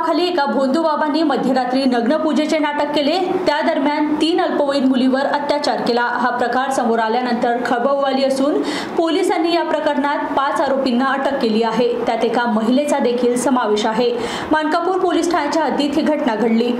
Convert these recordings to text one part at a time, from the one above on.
नावाखाली एका भोंदू बाबांनी मध्यरात्री नग्न पूजेचे नाटक केले। त्या दरम्यान 3 अल्पवयीन मुलीवर अत्याचार केला। हा प्रकार समोर आल्यानंतर खळबळ उडाली असून पोलिसांनी या प्रकरणात 5 आरोपींना अटक केली आहे। त्यात एका महिलेचा देखील समावेश आहे। मानकापूर पोलीस ठाण्याच्या हद्दीत ही घटना घडली।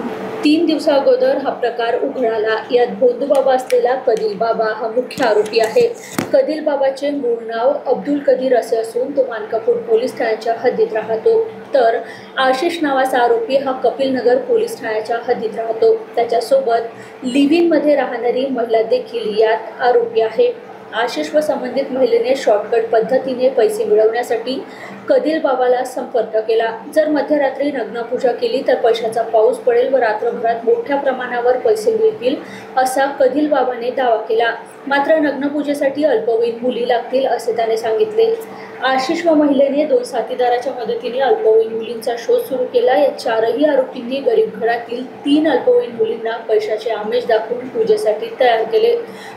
3 दिवसाअगोदर हा प्रकार उघड आला। यात भोंदू बाबा असलेला कदील बाबा हा मुख्य आरोपी आहे। कदील बाबाचे मूळ नाव अब्दुल कदीर असे असून तो मानकापूर पोलीस ठाण्याच्या हद्दीत राहतो। तर आशिष नावाचा आरोपी हा कपिलनगर पोलीस ठाण्याच्या हद्दीत राहतो। त्याच्यासोबत लिव्ह मध्ये राहणारी महिला देखील यात आरोपी आहे। आशिष व संबंधित महिलेने शॉर्टकट पद्धतीने पैसे मिळवण्यासाठी कदील बाबाला संपर्क केला। जर मध्यरात्री नग्नपूजा केली तर पैशाचा पाऊस पडेल व रात्रभरात मोठ्या प्रमाणावर पैसे मिळतील असा कदील बाबाने दावा केला। मात्र नग्नपूजेसाठी अल्पवयीन मुली लागतील असे त्याने सांगितले। आशिष व महिलेने 2 साथीदाराच्या मदतीने अल्पवयीन मुलींचा शोध सुरू केला। या 4ही आरोपींनी गरीब घरातील 3 अल्पवयीन मुलींना पैशाचे आमिष दाखवून पूजेसाठी तयार केले।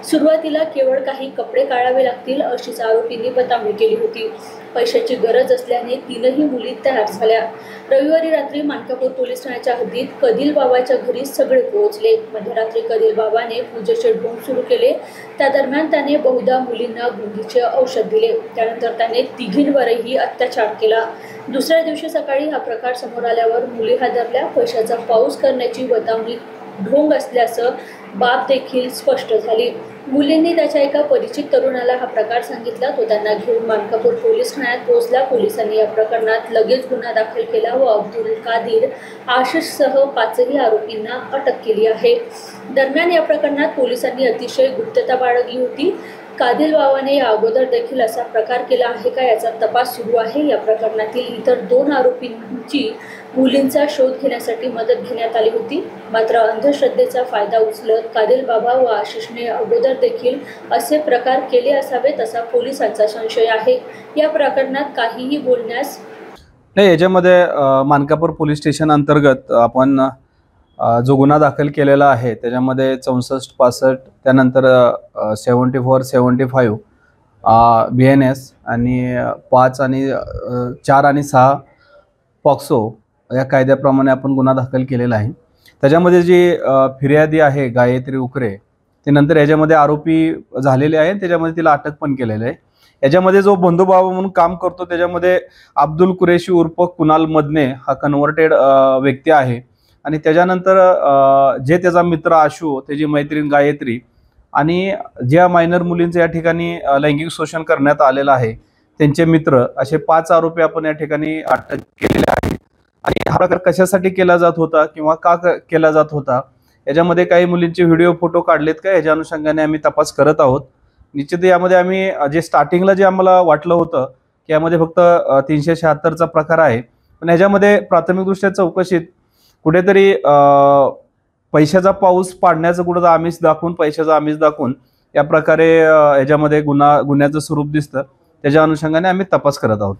सुरुवातीला केवळ काही कपडे काढावे लागतील अशीच आरोपींनी बतावणी केली होती। पैशाची गरज असल्याने 3ही मुली तयार झाल्या। रविवारी रात्री मानकापूर पोलीस ठाण्याच्या हद्दीत कदील बाबाच्या घरी सगळे पोहोचले। मध्यरात्री कदील बाबाने पूजेचे ढोंग सुरू केले। त्या दरम्यान त्याने बहुधा मुलींना गुंगीचे औषध दिले। त्यानंतर त्याने तिघींवरही अत्याचार केला। दुसऱ्या दिवशी सकाळी हा प्रकार समोर आल्यावर मुली हादरल्या। पैशाचा पाऊस करण्याची बतावणी ढोंग असल्याचं बाब देखील स्पष्ट झाली। मुलींनी त्याच्या एका परिचित तरुणाला हा प्रकार सांगितला। तो त्यांना घेऊन मानकापूर पोलीस ठाण्यात पोहोचला। पोलिसांनी या प्रकरणात लगेच गुन्हा दाखल केला व अब्दुल कादीर आशिषसह 5ही आरोपींना अटक केली आहे। दरम्यान या प्रकरणात पोलिसांनी अतिशय गुप्तता बाळगली होती। कादील बाबाने या अगोदर देखील असा प्रकार केला आहे का याचा तपास सुरू आहे। या प्रकरणातील इतर 2 आरोपींची मुलींचा शोध घेण्यासाठी मदत घेण्यात आली होती। मात्र अंधश्रद्धेचा फायदा उचलत कादील बाबा व आशिषने अगोदर देखील असे प्रकार केले असावेत असा पोलिसांचा संशय आहे। या प्रकरणात काहीही बोलण्यास नाही। याच्यामध्ये मानकापूर पोलीस स्टेशन अंतर्गत आपण जो गुन्हा दाखल केलेला आहे त्याच्यामध्ये 64-65 त्यानंतर 74-75 BNS आणि 5 आणि 4 आणि 6 पॉक्सो या कायद्याप्रमाणे आपण गुन्हा दाखल केलेला आहे। त्याच्यामध्ये जी फिर्यादी आहे गायत्री उकरे ते नंतर याच्यामध्ये आरोपी झालेले आहे। त्याच्यामध्ये तिला अटक पण केलेली आहे। याच्यामध्ये जो भोंदू बाबा म्हणून काम करतो त्याच्यामध्ये अब्दुल कुरेशी उर्फ कुणाल मदने हा कन्वर्टेड व्यक्ती आहे। आणि त्याच्यानंतर जे त्याचा मित्र आशू, त्याची मैत्रीण गायत्री आणि ज्या मायनर मुलींचं या ठिकाणी लैंगिक शोषण करण्यात आलेलं आहे त्यांचे मित्र असे 5 आरोपी आपण या ठिकाणी अटक केलेले आहेत। आणि हा प्रकार कशासाठी केला जात होता किंवा का केला जात होता याच्यामध्ये काही मुलींचे व्हिडिओ फोटो काढलेत का याच्या अनुषंगाने आम्ही तपास करत आहोत। निश्चित यामध्ये आम्ही जे स्टार्टिंगला जे आम्हाला वाटलं होतं की यामध्ये फक्त 376चा प्रकार आहे, पण ह्याच्यामध्ये प्राथमिकदृष्ट्या चौकशीत कुठेतरी पैशाचा पाऊस पाडण्याचं कुठं आमिष दाखवून पैशाचा आमिष दाखवून या प्रकारे याच्यामध्ये गुन्ह्याचं स्वरूप दिसतं। त्याच्या अनुषंगाने आम्ही तपास करत आहोत।